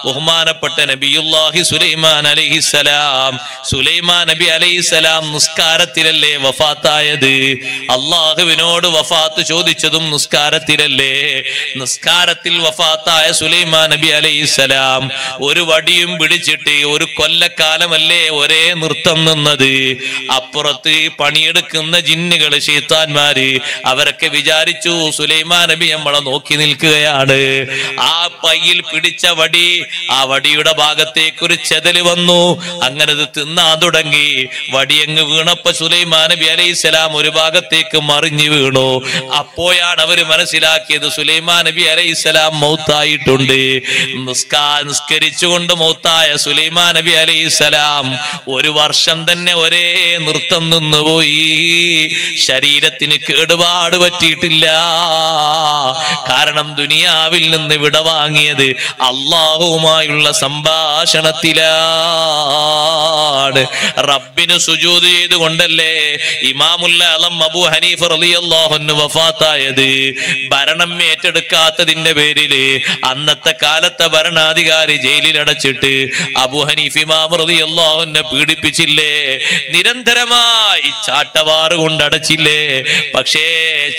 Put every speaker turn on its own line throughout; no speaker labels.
ബഹുമാനപ്പെട്ട നബിയുല്ലാഹി സുലൈമാൻ അലൈഹിസ്സലാം, സുലൈമാൻ നബി അലൈഹിസ്സലാം നിസ്കാരത്തിലല്ലേ വഫാത്തായത്? അള്ളാഹുവിനോട് വഫാത്ത് ചോദിച്ചതും നിസ്കാരത്തിലല്ലേ? നിസ്കാരത്തിൽ വഫാത്തായ സുലൈമാൻ നബി അലൈഹിസ്സലാം ഒരു വടിയും പിടിച്ചിട്ട് ഒരു കൊല്ലക്കാലമല്ലേ ഒരേ നൃത്തം നിന്നത്. അപ്പുറത്ത് പണിയെടുക്കുന്ന ജിന്നുകള്, ശൈത്താന്മാര്, അവരൊക്കെ വിചാരിച്ചു സുലൈമാൻ നബി നമ്മളെ നോക്കി നിൽക്കുകയാണ്. ആ പയ്യിൽ പിടിച്ച വടി, ആ വടിയുടെ ഭാഗത്തേക്ക് ഒരു ചെതല് വന്നു. അങ്ങനെ അത് തിന്നാൻ തുടങ്ങി. വടിയങ്ങ് വീണപ്പോ സുലൈമാൻ നബി അലൈഹിസ്സലാം ഒരു ഭാഗത്തേക്ക് മറിഞ്ഞു വീണു. അപ്പോഴാണ് അവര് മനസ്സിലാക്കിയത് സുലൈമാൻ നബി അലൈഹിസ്സലാം മൗത്തായിട്ടുണ്ട്. നിസ്കരിച്ചുകൊണ്ട് മൗത്തായ സുലൈമാൻ നബി അലൈഹിസ്സലാം ഒരു വർഷം തന്നെ ഒരേ നൃത്തം നിന്നുപോയി. ശരീരത്തിന് കേടുപാട് പറ്റിയിട്ടില്ല. കാരണം ദുനിയാവിൽ നിന്ന് വിട വാങ്ങിയത് അള്ളാഹുവുമായുള്ള സംഭാഷണത്തിലാണ്. റബ്ബിന് സുജൂദ് ചെയ്തുകൊണ്ടല്ലേ ഇമാമുൽ ആലം അബൂ ഹനീഫ റളിയല്ലാഹു അൻഹു വഫാത്തായത്. ഭരണം ഏറ്റെടുക്കാത്തതിന്റെ പേരില് അന്നത്തെ കാലത്തെ ഭരണാധികാരി ജയിലിൽ അടച്ചിട്ട് അബൂ ഹനീഫ ഇമാം റളിയല്ലാഹു അൻഹു പീഡിപ്പിച്ചില്ലേ? നിരന്തരമായി ചാട്ടവാറ് കൊണ്ടടച്ചില്ലേ? പക്ഷേ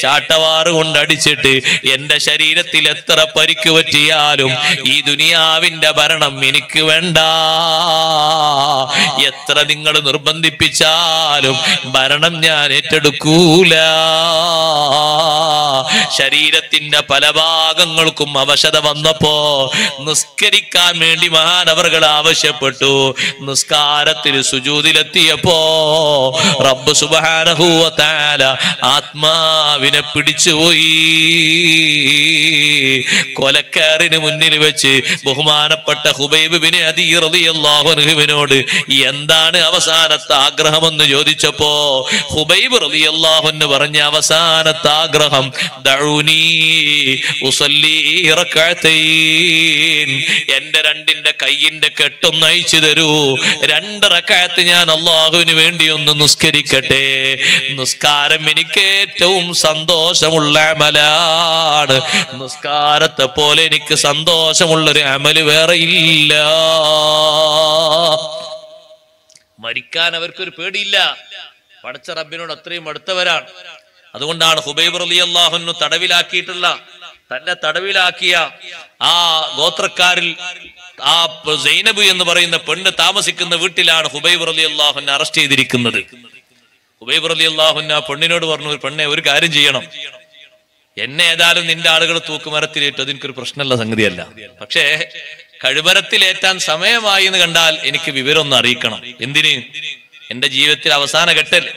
ചാട്ടവാറ് കൊണ്ടടിച്ചിട്ട് എന്റെ ശരീരത്തിൽ എത്ര പരിക്ക് പറ്റിയാലും ഈ ദുനിയാവിന്റെ ഭരണം എനിക്ക് വേണ്ട. എത്ര നിങ്ങൾ നിർബന്ധിപ്പിച്ചാലും ഭരണം ഞാൻ ഏറ്റെടുക്കൂല. ശരീരത്തിന്റെ പല ഭാഗങ്ങൾക്കും അവശത വന്നപ്പോ നിസ്കരിക്കാൻ വേണ്ടി മഹാനവറുകൾ ആവശ്യപ്പെട്ടു. നിസ്കാരത്തിൽ സുജൂദിലെത്തിയപ്പോ റബ്ബ് സുബ്ഹാനഹു വ തആല ആത്മാവിനെ പിടിച്ചുപോയി. കൊലക്കാരന് മുന്നിൽ വെച്ച് ബഹുമാനപ്പെട്ട ഹുബൈബ് ബിൻ അദീ റളിയല്ലാഹു അൻഹുവിനോട് എന്താണ് അവസാനത്തെ ആഗ്രഹമെന്ന് ചോദിച്ചപ്പോ ഹുബൈബ് റളിയല്ലാഹു അൻഹു പറഞ്ഞ അവസാനത്തെ ആഗ്രഹം ദഊനി ഉസല്ലി റകഅതൈൻ, എന്റെ രണ്ടിന്റെ കയ്യിന്റെ കെട്ടൊന്ന് അയച്ചു തരൂ, 2 റകഅത്ത് ഞാൻ അള്ളാഹുവിന് വേണ്ടി ഒന്ന് നിസ്കരിക്കട്ടെ. നിസ്കാരം എനിക്ക് ഏറ്റവും സന്തോഷമുള്ള അമലാണ്. നിസ്കാരത്തെ പോലെ എനിക്ക് സന്തോഷമുള്ളൊരു അമല് വേറെ ഇല്ല. മരിക്കാൻ അവർക്കൊരു പേടിയില്ല. പടച്ച റബ്ബിനോട് അത്രയും അടുത്തവരാണ്. അതുകൊണ്ടാണ് ഹുബൈബ് റളിയല്ലാഹു അൻഹു തന്നെ തടവിലാക്കിയ ആ ഗോത്രക്കാരിൽ ആ സൈനബ് എന്ന് പറയുന്ന പെണ്ണ് താമസിക്കുന്ന വീട്ടിലാണ് ഹുബൈബ് റളിയല്ലാഹു അൻഹു അറസ്റ്റ് ചെയ്തിരിക്കുന്നത്. ഹുബൈബ് റളിയല്ലാഹു അൻഹു ആ പെണ്ണിനോട് പറഞ്ഞു, ഒരു പെണ്ണെ, ഒരു കാര്യം ചെയ്യണം, എന്നെ ഏതായാലും നിന്റെ ആളുകൾ തൂക്കുമരത്തിലേറ്റു, അതെനിക്കൊരു പ്രശ്നമുള്ള സംഗതിയല്ല. പക്ഷേ കഴുമരത്തിലേറ്റാൻ സമയമായി എന്ന് കണ്ടാൽ എനിക്ക് വിവരം ഒന്ന് അറിയിക്കണം. എന്തിന്? എന്റെ ജീവിതത്തിൽ അവസാന ഘട്ടല്ലേ.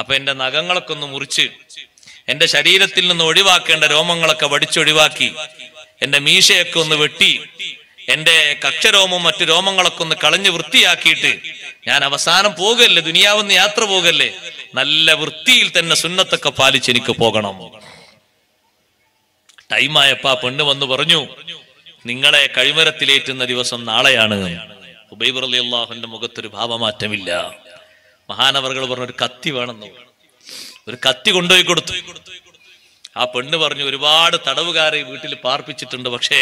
അപ്പൊ എന്റെ നഖങ്ങളൊക്കെ ഒന്ന് മുറിച്ച് എന്റെ ശരീരത്തിൽ നിന്ന് ഒഴിവാക്കേണ്ട രോമങ്ങളൊക്കെ വടിച്ചൊഴിവാക്കി എന്റെ മീശയൊക്കെ ഒന്ന് വെട്ടി എന്റെ കക്ഷരോമവും മറ്റു രോമങ്ങളൊക്കെ ഒന്ന് കളഞ്ഞ് വൃത്തിയാക്കിയിട്ട് ഞാൻ അവസാനം പോകല്ലേ, ദുനിയാവുന്ന യാത്ര പോകല്ലേ, നല്ല വൃത്തിയിൽ തന്നെ സുന്നത്തൊക്കെ പാലിച്ച് എനിക്ക് പോകണം. ടൈമായപ്പോ പെണ്ണ് വന്ന് പറഞ്ഞു, നിങ്ങളെ കഴിമരത്തിലേറ്റുന്ന ദിവസം നാളെയാണ്. ഹുബൈബ് റളിയല്ലാഹുവിന്റെ മുഖത്തൊരു ഭാവമാറ്റമില്ല. മഹാനവറുകൾ പറഞ്ഞു, ഒരു കത്തി വേണമെന്ന്. ഒരു കത്തി കൊണ്ടുപോയി കൊടുത്തു. ആ പെണ്ണ് പറഞ്ഞു, ഒരുപാട് തടവുകാരെ വീട്ടിൽ പാർപ്പിച്ചിട്ടുണ്ട്, പക്ഷേ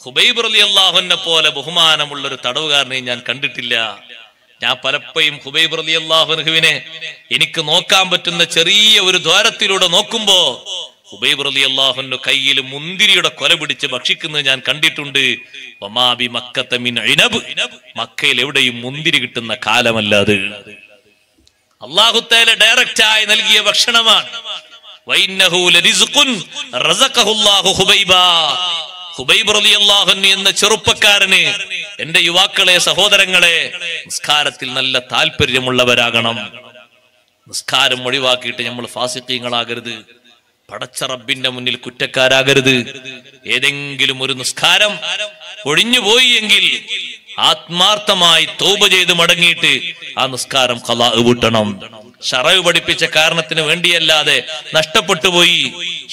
ഹുബൈബ് റളിയല്ലാഹുവിനെ പോലെ ബഹുമാനമുള്ള ഒരു തടവുകാരനെ ഞാൻ കണ്ടിട്ടില്ല. ഞാൻ പലപ്പോഴും ഹുബൈബ് റളിയല്ലാഹു അൻഹുവിനെ എനിക്ക് നോക്കാൻ പറ്റുന്ന ചെറിയ ഒരു ദ്വാരത്തിലൂടെ നോക്കുമ്പോ ഹുബൈബ് റളിയല്ലാഹു അൻഹു കയ്യിൽ മുന്തിരിയുടെ കൊല പിടിച്ച് ഭക്ഷിക്കുന്നത് ഞാൻ കണ്ടിട്ടുണ്ട്. വമാബി മക്കത മിൻ ഇനബ്, മക്കയിൽ എവിടെയും മുന്തിരി കിട്ടുന്ന കാലമല്ലാതെ അല്ലാഹു തആല ഡയറക്റ്റ് ആയി നൽകിയ ഭക്ഷണമാണ്. വഇന്നഹു ലരിസ്ഖുൻ റസഖഹു അല്ലാഹു ഹുബൈബാ. ഹുബൈബ് റളിയല്ലാഹു അൻഹു എന്ന ചെറുപ്പക്കാരന്, എന്റെ യുവാക്കളെ, സഹോദരങ്ങളെ, നിസ്കാരത്തിൽ നല്ല താല്പര്യമുള്ളവരാകണം. നിസ്കാരം ഒഴിവാക്കിയിട്ട് നമ്മൾ ഫാസിഖീങ്ങളാകരുത്. പടച്ച റബ്ബിന്റെ മുന്നിൽ കുറ്റക്കാരാകരുത്. ഏതെങ്കിലും ഒരു നിസ്കാരം ഒഴിഞ്ഞുപോയി എങ്കിൽ ആത്മാർത്ഥമായി തൗബ ചെയ്ത് മടങ്ങിയിട്ട് ആ നിസ്കാരം ഖളാ വീട്ടണം. ഷറഅ് പഠിപ്പിച്ച കാരണത്തിന് വേണ്ടിയല്ലാതെ നഷ്ടപ്പെട്ടു പോയി.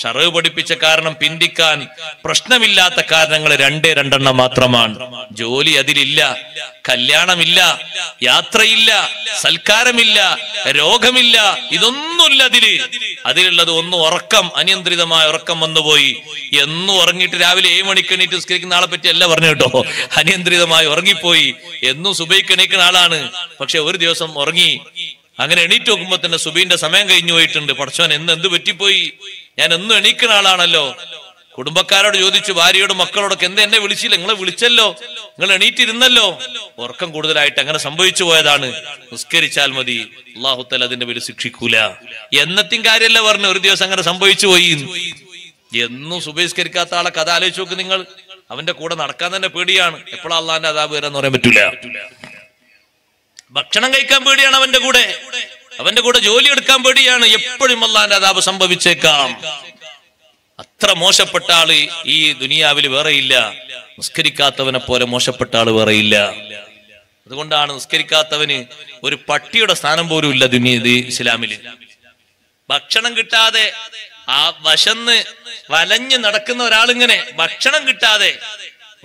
ഷറഅ് പഠിപ്പിച്ച കാരണം പിന്തിക്കാൻ പ്രശ്നമില്ലാത്ത കാരണങ്ങൾ രണ്ടെണ്ണം മാത്രമാണ്. ജോലി അതിലില്ല, കല്യാണമില്ല, യാത്രയില്ല, സൽക്കാരമില്ല, രോഗമില്ല, ഇതൊന്നുമില്ല അതിലുള്ളത് ഒന്ന് ഉറക്കം, അനിയന്ത്രിതമായ ഉറക്കം വന്നുപോയി. എന്നും ഉറങ്ങിയിട്ട് രാവിലെ 7 മണിക്ക് എണീറ്റ് നിസ്കരിക്കുന്ന ആളെ പറ്റി അല്ല പറഞ്ഞു കേട്ടോ. അനിയന്ത്രിതമായി ഉറങ്ങിപ്പോയി. എന്നും സുബഹിക്ക് എണീക്കുന്ന ആളാണ്, പക്ഷെ ഒരു ദിവസം ഉറങ്ങി. അങ്ങനെ എണീറ്റ് നോക്കുമ്പോ തന്നെ സുബഹിന്റെ സമയം കഴിഞ്ഞു പോയിട്ടുണ്ട്. പടച്ചോൻ എന്ത് പറ്റിപ്പോയി? ഞാൻ എന്നും എണീക്കുന്ന ആളാണല്ലോ. കുടുംബക്കാരോട് ചോദിച്ചു, ഭാര്യയോടും മക്കളോടൊക്കെ എന്നെ വിളിച്ചില്ല? നിങ്ങളെ വിളിച്ചല്ലോ, നിങ്ങൾ എണീറ്റിരുന്നല്ലോ. ഉറക്കം കൂടുതലായിട്ട് അങ്ങനെ സംഭവിച്ചു പോയതാണ്. നിസ്കരിച്ചാൽ മതി, അല്ലാഹു തആല അതിന്റെ പേര് ശിക്ഷിക്കൂല. എന്നത്തിൻ കാര്യമല്ല പറഞ്ഞു, ഒരു ദിവസം അങ്ങനെ സംഭവിച്ചു പോയി. എന്നും സുബഹിസ്കരിക്കാത്ത ആളെ കഥ ആലോചിച്ച് നോക്ക് നിങ്ങൾ. അവന്റെ കൂടെ നടക്കാൻ തന്നെ പേടിയാണ്. എപ്പോഴാ അള്ളാന്റെ അദാബ് വരാന്ന് പറയാൻ പറ്റൂല. ഭക്ഷണം കഴിക്കാൻ പേടിയാണ് അവന്റെ കൂടെ ജോലി എടുക്കാൻ പേടിയാണ്. എപ്പോഴും അള്ളാന്റെ അദാബ് സംഭവിച്ചേക്കാം. അത്ര മോശപ്പെട്ട ആള് ഈ ദുനിയാവിൽ വേറെയില്ല. നിസ്കരിക്കാത്തവനെ പോലെ മോശപ്പെട്ട ആള് വേറെയില്ല. അതുകൊണ്ടാണ് നിസ്കരിക്കാത്തവന് ഒരു പട്ടിയുടെ സ്ഥാനം പോലും ഇല്ല ഇസ്ലാമില്. ഭക്ഷണം കിട്ടാതെ ആ വശന്ന് വലഞ്ഞ് നടക്കുന്ന ഒരാളിങ്ങനെ ഭക്ഷണം കിട്ടാതെ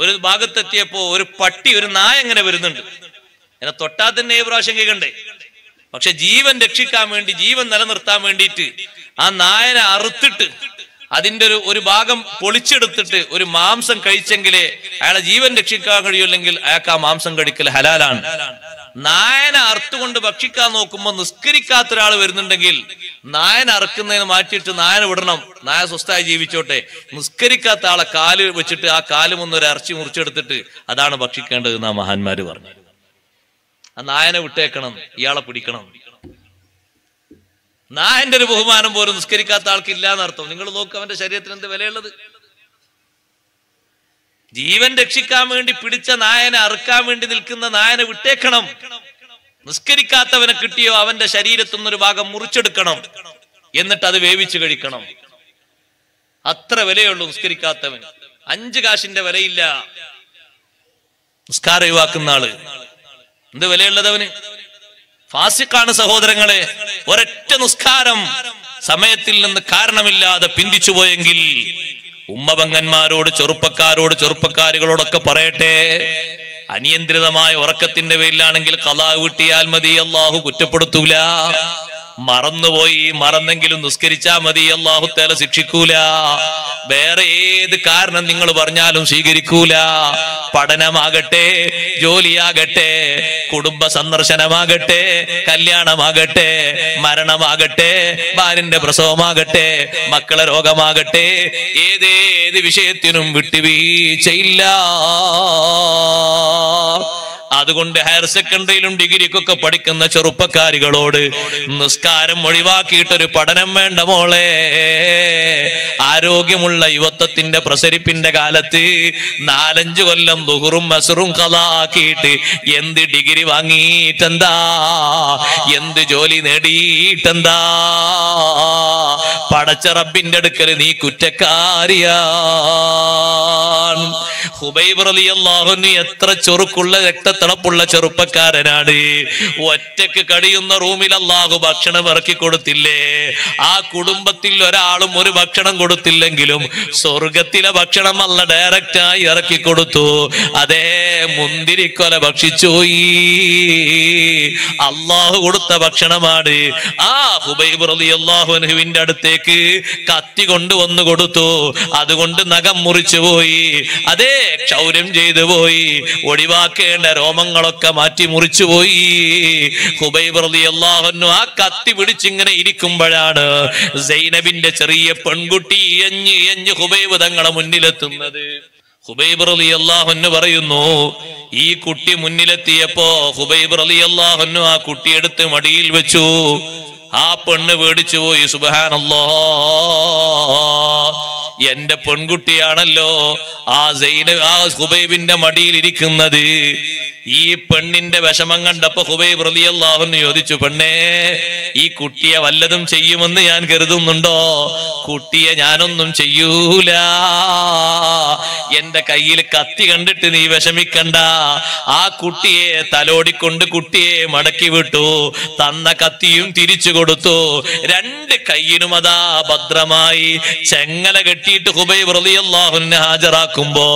ഒരു ഭാഗത്തെത്തിയപ്പോ ഒരു പട്ടി, ഒരു നായ എങ്ങനെ വരുന്നുണ്ട്. എന്നെ തൊട്ടാൽ തന്നെ പ്രാവശ്യം കേൾക്കണ്ടേ. പക്ഷെ ജീവൻ രക്ഷിക്കാൻ വേണ്ടി, ജീവൻ നിലനിർത്താൻ വേണ്ടിയിട്ട് ആ നായനെ അറുത്തിട്ട് അതിന്റെ ഒരു ഭാഗം പൊളിച്ചെടുത്തിട്ട് ഒരു മാംസം കഴിച്ചെങ്കിലേ അയാളെ ജീവൻ രക്ഷിക്കാൻ കഴിയുമെങ്കിൽ അയാൾക്ക് ആ മാംസം കഴിക്കൽ ഹലാലാണ്. നായനെ അറുത്തുകൊണ്ട് ഭക്ഷിക്കാൻ നോക്കുമ്പോ നിസ്കരിക്കാത്ത ഒരാൾ വരുന്നുണ്ടെങ്കിൽ നായനെ അറുക്കുന്നതിന് മാറ്റിയിട്ട് നായനെ വിടണം, നായ സ്വസ്ഥമായി ജീവിച്ചോട്ടെ. നിസ്കരിക്കാത്ത ആളെ കാല് വെച്ചിട്ട് ആ കാലുമൊന്നൊരു ഇറച്ചി മുറിച്ചെടുത്തിട്ട് അതാണ് ഭക്ഷിക്കേണ്ടത് എന്നാ മഹാന്മാര് പറഞ്ഞു. ആ നായനെ വിട്ടേക്കണം, ഇയാളെ പിടിക്കണം. നായന്റെ ഒരു ബഹുമാനം പോലും നിസ്കരിക്കാത്ത ആൾക്ക് ഇല്ലാന്നർത്ഥം. നിങ്ങൾ നോക്ക് അവന്റെ ശരീരത്തിന് എന്ത് വിലയുള്ളത്. ജീവൻ രക്ഷിക്കാൻ വേണ്ടി പിടിച്ച നായനെ അറുക്കാൻ വേണ്ടി നിൽക്കുന്ന നായനെ വിട്ടേക്കണം. നിസ്കരിക്കാത്തവനെ കിട്ടിയോ അവന്റെ ശരീരത്തിൽ നിന്നൊരു ഭാഗം മുറിച്ചെടുക്കണം, എന്നിട്ട് അത് വേവിച്ച് കഴിക്കണം. അത്ര വിലയുള്ളൂ നിസ്കരിക്കാത്തവൻ. 5 കാശിന്റെ വിലയില്ല നിസ്കാരം ഒഴിവാക്കുന്ന ആള്. എന്ത് വിലയുള്ളത് അവന്? ഫാസിഖാണ് സഹോദരങ്ങളെ. ഒരൊറ്റ നിസ്കാരം സമയത്തിൽ നിന്ന് കാരണമില്ലാതെ പിന്തിച്ചു പോയെങ്കിൽ ഉമ്മപങ്ങന്മാരോട്, ചെറുപ്പക്കാരികളോടൊക്കെ പറയട്ടെ, അനിയന്ത്രിതമായ ഉറക്കത്തിന്റെ പേരിലാണെങ്കിൽ ഖളാ വീട്ടിയാൽ മതി, അല്ലാഹു കുറ്റപ്പെടുത്തൂല. മറന്നെങ്കിലും നിസ്കരിച്ചാ മതി, അല്ലാഹു തആല ശിക്ഷിക്കൂല. വേറെ ഏത് കാരണം നിങ്ങൾ പറഞ്ഞാലും സ്വീകരിക്കൂല. പഠനമാകട്ടെ, ജോലിയാകട്ടെ, കുടുംബ സന്ദർശനമാകട്ടെ, കല്യാണമാകട്ടെ, മരണമാകട്ടെ, ഭാര്യന്റെ പ്രസവമാകട്ടെ, മക്കളെ രോഗമാകട്ടെ, ഏതേത് വിഷയത്തിനും വിട്ടുവീഴ്ചയില്ല. അതുകൊണ്ട് ഹയർ സെക്കൻഡറിയിലും ഡിഗ്രിക്കൊക്കെ പഠിക്കുന്ന ചെറുപ്പക്കാരികളോട് നിസ്കാരം ഒഴിവാക്കിയിട്ടൊരു പഠനം വേണ്ട മോളെ. ആരോഗ്യമുള്ള യുവത്വത്തിന്റെ പ്രസരിപ്പിന്റെ കാലത്ത് 4-5 കൊല്ലം ദുഹറും അസ്റും ഖളാക്കിയിട്ട് എന്ത് ഡിഗ്രി വാങ്ങിയിട്ടെന്താ, എന്ത് ജോലി നേടിയിട്ടെന്താ? പടച്ച റബ്ബിന്റെ അടുക്കൽ നീ കുറ്റക്കാരിയാണ്. ഹുബൈബ് റളിയല്ലാഹു അൻഹു എത്ര ചൊറുക്കുള്ള രക്തത്തിളപ്പുള്ള ചെറുപ്പക്കാരനാണ്. ഒറ്റക്ക് കഴിയുന്ന റൂമിൽ അല്ലാഹു ഭക്ഷണം ഇറക്കി കൊടുത്തില്ലേ? ആ കുടുംബത്തിൽ ഒരാളും ഒരു ഭക്ഷണം കൊടുത്തില്ലെങ്കിലും സ്വർഗത്തിലെ ഭക്ഷണം അല്ല ഡയറക്റ്റായി ഇറക്കി കൊടുത്തു. അതേ മുന്തിരിക്കൊല ഭക്ഷിച്ചു, അല്ലാഹു കൊടുത്ത ഭക്ഷണമാണ്. ആ ഹുബൈബ് റളിയല്ലാഹു അൻഹുവിന്റെ അടുത്തേക്ക് കത്തി കൊണ്ടുവന്നു കൊടുത്തു. അതുകൊണ്ട് നഖം മുറിച്ചു പോയി. അതേ ക്ഷൗരം ചെയ്തു പോയി. ഒഴിവാക്കേണ്ട രോമങ്ങളൊക്കെ മാറ്റി മുറിച്ചു പോയി. ഹുബൈബ് റളിയല്ലാഹു അൻഹു ആ കത്തി പിടിച്ചിങ്ങനെ ഇരിക്കുമ്പോഴാണ് സൈനബിന്റെ ചെറിയ പെൺകുട്ടി എഞ്ഞ് ഹുബൈബ് തങ്ങളുടെ മുന്നിലെത്തുന്നത്. ഹുബൈബ് റളിയല്ലാഹു അൻഹു പറയുന്നു, ഈ കുട്ടി മുന്നിലെത്തിയപ്പോ ഹുബൈബ് റളിയല്ലാഹു അൻഹു ആ കുട്ടി എടുത്ത് മടിയിൽ വെച്ചു. ആ പെണ്ണ് പേടിച്ചു പോയി. സുബ്ഹാനല്ലാഹ്, എന്റെ പെൺകുട്ടിയാണല്ലോ ആ ഹുബൈബിന്റെ മടിയിൽ ഇരിക്കുന്നത്. ഈ പെണ്ണിന്റെ വിഷമം കണ്ടപ്പോ ഹുബൈബ് റളിയല്ലാഹു അൻഹു ചോദിച്ചു, പെണ്ണേ, ഈ കുട്ടിയെ വല്ലതും ചെയ്യുമെന്ന് ഞാൻ കരുതുന്നുണ്ടോ? കുട്ടിയെ ഞാനൊന്നും ചെയ്യൂല. എന്റെ കയ്യിൽ കത്തി കണ്ടിട്ട് നീ വിഷമിക്കണ്ട. ആ കുട്ടിയെ തലോടിക്കൊണ്ട് കുട്ടിയെ മടക്കി വിട്ടു. തന്ന കത്തിയും തിരിച്ചു കൊടുത്തു. രണ്ട് കയ്യിനും അതാ ഭദ്രമായി ചെങ്ങല കെട്ടിയിട്ട് ഹുബൈബ് റളിയല്ലാഹു അൻഹു ഹാജരാക്കുമ്പോ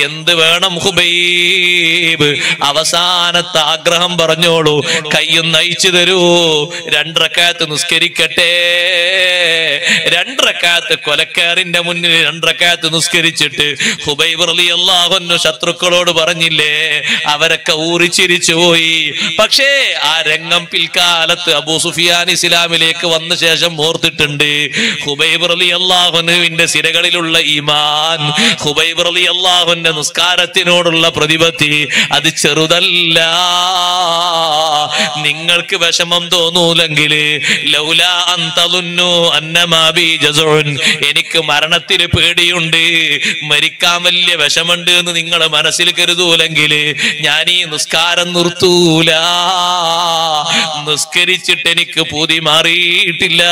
എന്ത് വേണം ഹുബൈബ്? അവസാനത്തെ ആഗ്രഹം പറഞ്ഞോളൂ, കയ്യും നയിച്ചു തരൂ, 2 റക്അത്ത് നിസ്കരിക്കട്ടെ. 2 റക്അത്ത് കൊലക്കാരന്റെ മുന്നിൽ 2 റക്അത്ത് നിസ്കരിച്ചിട്ട് ഹുബൈബ് റളിയല്ലാഹു അൻഹു ശത്രുക്കളോട് പറഞ്ഞില്ലേ, അവരൊക്കെ ഊറിച്ചിരിച്ചു പോയി. പക്ഷേ ആ രംഗം പിൽക്കാലത്ത് അബൂ സുഫിയാൻ ഇസ്ലാമിലേക്ക് വന്ന ശേഷം ഓർത്തിട്ടുണ്ട്. ഹുബൈബ് റളിയല്ലാഹു അൻഹുവിന്റെ സിരകളിലുള്ള ഈമാൻ, ഹുബൈബ് റളിയല്ലാഹു അൻഹു നിസ്കാരത്തിനോടുള്ള പ്രതിപത്തി അത് ചെറുതല്ല. നിങ്ങൾക്ക് വിഷമം തോന്നൂലെങ്കിൽ ലൗലാ അൻ തളുന്നു അന്നമാ ബി ജസുൻ, എനിക്ക് മരണത്തിന് പേടിയുണ്ട്, മരിക്കാൻ വലിയ വിഷമുണ്ട് എന്ന് നിങ്ങൾ മനസ്സിൽ കരുതൂലെങ്കിൽ ഞാൻ ഈ നിസ്കാരം നിർത്തൂല. നിസ്കരിച്ചിട്ട് എനിക്ക് പൂതി മാറിയിട്ടില്ല.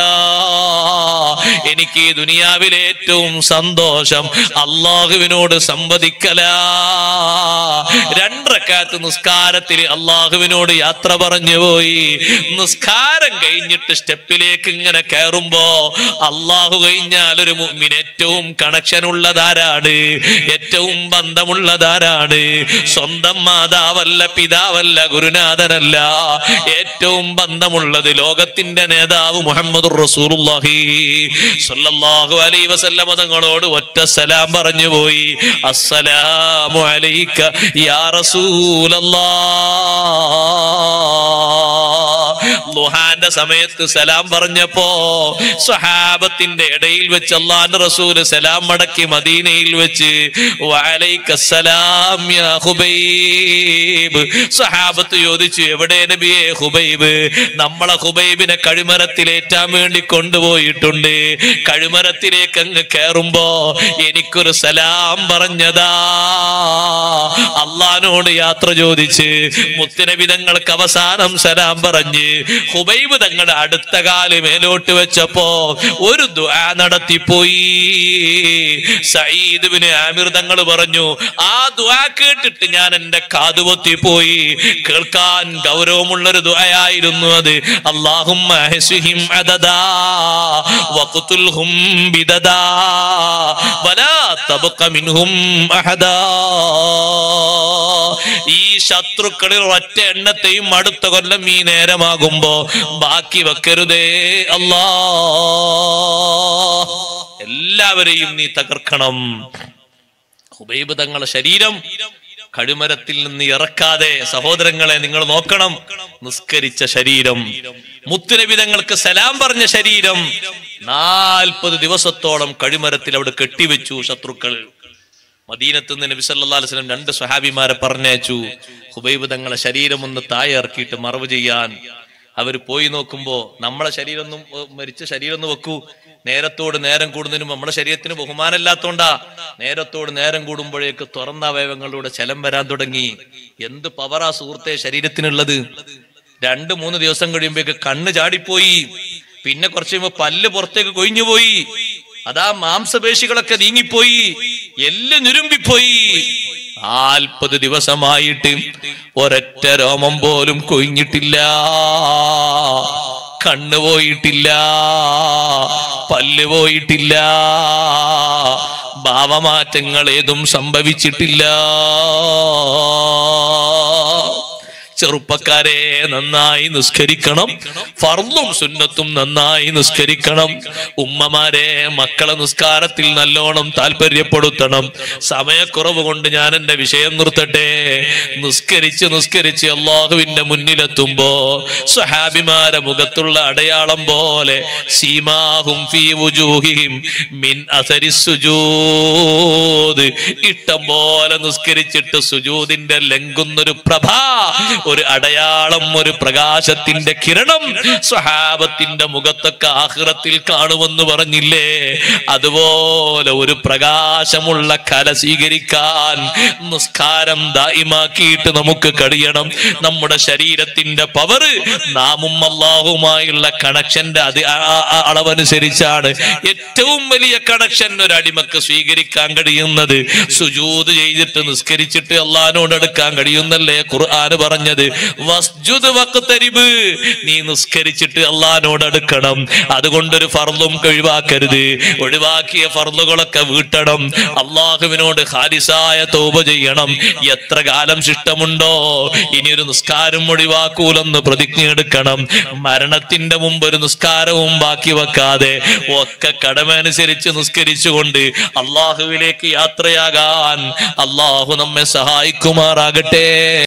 എനിക്ക് ഈ ദുനിയാവിലെ ഏറ്റവും സന്തോഷം അള്ളാഹുവിനോട് സംവദിക്കല. 2 റക്അത്ത് നിസ്കാരത്തിൽ അള്ളാഹുവിനോട് യാത്ര പറഞ്ഞു പോയി. നിസ്കാരം കഴിഞ്ഞിട്ട് സ്റ്റെപ്പിലേക്ക് ഇങ്ങനെ കയറുമ്പോ അള്ളാഹു കഴിഞ്ഞാൽ ഒരു മുഅ്മിൻ ഏറ്റവും കണക്ഷൻ ഉള്ളതാരാണ്? ഏറ്റവും ബന്ധമുള്ളതാരാണ്? സ്വന്തം മാതാവല്ല, പിതാവല്ല, ഗുരുനാഥനല്ല. ഏറ്റവും ബന്ധമുള്ളത് ലോകത്തിന്റെ നേതാവ് മുഹമ്മദുർ റസൂലുള്ളാഹി സ്വല്ലല്ലാഹു അലൈഹി വസല്ലം തങ്ങളോട് ഒറ്റ സലാം പറഞ്ഞു പോയി. അസ്സലാമു അലൈക യാ റസൂലല്ലാഹ്. ളുഹാന്റെ സമയത്ത് സലാം പറഞ്ഞപ്പോ സ്വഹാബത്തിന്റെ ഇടയിൽ വെച്ച് അല്ലാഹുവിന്റെ റസൂൽ സലാം മടക്കി മദീനയിൽ വെച്ച് വഅലൈക്കസ്സലാം യാ ഹുബൈബ്. സ്വഹാബത്ത് ചോദിച്ചു, എവിടെ നബിയെ ഹുബൈബ്? നമ്മളെ ഹുബൈബിനെ കഴുമരത്തിലേറ്റാൻ വേണ്ടി കൊണ്ടുപോയിട്ടുണ്ട്. കഴുമരത്തിലേക്ക് അങ്ങ് കയറുമ്പോ എനിക്കൊരു സലാം പറഞ്ഞതാ. അള്ളാഹിനോട് യാത്ര ചോദിച്ച് മുത്തുനബി തങ്ങൾക്ക് അവസാനം സലാം പറഞ്ഞ് ഹുബൈബ് തങ്ങളുടെ അടുത്ത കാല് മേലോട്ട് വെച്ചപ്പോ ഒരു ദുആ നടത്തിപ്പോയി. സഈദ് ഇബ്നു ആമിർ തങ്ങൾ പറഞ്ഞു, ആ ദുആ കേട്ടിട്ട് ഞാൻ എന്റെ കാതുപൊത്തിപ്പോയി. കേൾക്കാൻ ഗൗരവമുള്ളൊരു ദുആയായിരുന്നു അത്. അല്ലാഹുമ്മ ഹസ്ഹിം അദദാ വഖ്തുൽഹും ബിദദാ വലാ തബ്ഖ മിൻഹും അഹദാ. ഈ ശത്രുക്കളിൽ ഒറ്റ എണ്ണത്തെയും അടുത്ത കൊല്ലം ഈ നേരമാകുമ്പോ ബാക്കി വെക്കരുതേ അല്ലാ. എല്ലാവരെയും നീ തകർക്കണം. ഹുബൈബ് തങ്ങളുടെ ശരീരം കഴുമരത്തിൽ നിന്ന് ഇറക്കാതെ, സഹോദരങ്ങളെ നിങ്ങൾ നോക്കണം, നിസ്കരിച്ച ശരീരം, മുത്തുനബി തങ്ങൾക്ക് സലാം പറഞ്ഞ ശരീരം 40 ദിവസത്തോളം കഴുമരത്തിൽ അവിടെ കെട്ടിവെച്ചു ശത്രുക്കൾ. മദീനത്ത് നിന്ന് നബി സല്ലല്ലാഹു അലൈഹി വസല്ലം 2 സ്വഹാബിമാരെ പറഞ്ഞയച്ചു, ഹുബൈബ് തങ്ങളെ ശരീരം ഒന്ന് താഴെ ഇറക്കിയിട്ട് മറവ് ചെയ്യാൻ. അവർ പോയി നോക്കുമ്പോ നമ്മളെ ശരീരം ഒന്നും, മരിച്ച ശരീരം ഒന്ന് വെക്കൂ, നേരത്തോട് നേരം കൂടുന്നതിനും നമ്മുടെ ശരീരത്തിന് ബഹുമാനമില്ലാത്തോണ്ടാ. നേരത്തോട് നേരം കൂടുമ്പോഴേക്ക് തുറന്ന അവയവങ്ങളിലൂടെ ചലം വരാൻ തുടങ്ങി. എന്ത് പവറാ സുഹൃത്തെ ശരീരത്തിനുള്ളത്. 2-3 ദിവസം കഴിയുമ്പോഴേക്ക് കണ്ണ് ചാടിപ്പോയി. പിന്നെ കുറച്ച് കഴിയുമ്പോ പല്ല് പുറത്തേക്ക് കൊഴിഞ്ഞുപോയി. അതാ മാംസപേശികളൊക്കെ നീങ്ങിപ്പോയി, എല്ല് ഞുരുമ്പിപ്പോയി. 40 ദിവസമായിട്ട് ഒരൊറ്റ രോമം പോലും കൊഴിഞ്ഞിട്ടില്ല, കണ്ണ് പോയിട്ടില്ല, പല്ല് പോയിട്ടില്ല, ഭാവമാറ്റങ്ങൾ ഏതും സംഭവിച്ചിട്ടില്ല. ചെറുപ്പക്കാരെ നന്നായി നിസ്കരിക്കണം, ഫർളും സുന്നത്തും നന്നായി നിസ്കരിക്കണം. ഉമ്മമാരെ മക്കളെ നിസ്കാരത്തിൽ നല്ലോണം താല്പര്യപ്പെടുത്തണം. സമയക്കുറവ് കൊണ്ട് ഞാൻ എന്റെ വിഷയം നിർത്തട്ടെ. നിസ്കരിച്ച് അള്ളാഹുവിന്റെ മുന്നിലെത്തുമ്പോ സ്വഹാബിമാരെ മുഖത്തുള്ള അടയാളം പോലെ സീമാഹും ഫീ വുജൂഹിഹിം മിൻ അസരി സുജൂദ്, ഇഷ്ടം പോലെ നിസ്കരിച്ചിട്ട് സുജൂദിന്റെ ലംഘുന്നൊരു പ്രഭ, ഒരു അടയാളം, ഒരു പ്രകാശത്തിന്റെ കിരണം സ്വഹാബത്തിന്റെ മുഖത്തൊക്കെ ആഖിറത്തിൽ കാണുമെന്ന് പറഞ്ഞില്ലേ? അതുപോലെ ഒരു പ്രകാശമുള്ള കല സ്വീകരിക്കാൻ നിസ്കാരം ദായിമാക്കിയിട്ട് നമുക്ക് കഴിയണം. നമ്മുടെ ശരീരത്തിന്റെ പവർ നാമും അല്ലാഹുമായുള്ള കണക്ഷന്റെ അളവനുസരിച്ചാണ്. ഏറ്റവും വലിയ കണക്ഷൻ ഒരു അടിമക്ക് സ്വീകരിക്കാൻ കഴിയുന്നത് സുജൂദ് ചെയ്തിട്ട് നിസ്കരിച്ചിട്ട് അള്ളാഹിനോട് അടുക്കാൻ കഴിയുന്നല്ലേ ഖുർആന് പറഞ്ഞത്. വസ്ജുദ് വഖ്തരിബ്, നീ നിസ്കരിച്ചിട്ട് അള്ളാഹിനോട് അടുക്കണം. അതുകൊണ്ടൊരു ഫർളും ഒഴിവാക്കരുത്. ഒഴിവാക്കിയ ഫർളുകളൊക്കെ വീട്ടണം. അള്ളാഹുവിനോട് ഖാലിസായ തൗബ ചെയ്യണം. എത്ര കാലം ശിഷ്ടമുണ്ടോ ഇനിയൊരു നിസ്കാരം ഒഴിവാക്കൂലെന്ന് പ്രതിജ്ഞ എടുക്കണം. മരണത്തിന്റെ മുമ്പ് ഒരു നിസ്കാരവും ബാക്കി വെക്കാതെ ഒക്കെ കടമ അനുസരിച്ച് നിസ്കരിച്ചുകൊണ്ട് അള്ളാഹുവിലേക്ക് യാത്രയാകാൻ അള്ളാഹു നമ്മെ സഹായിക്കുമാറാകട്ടെ.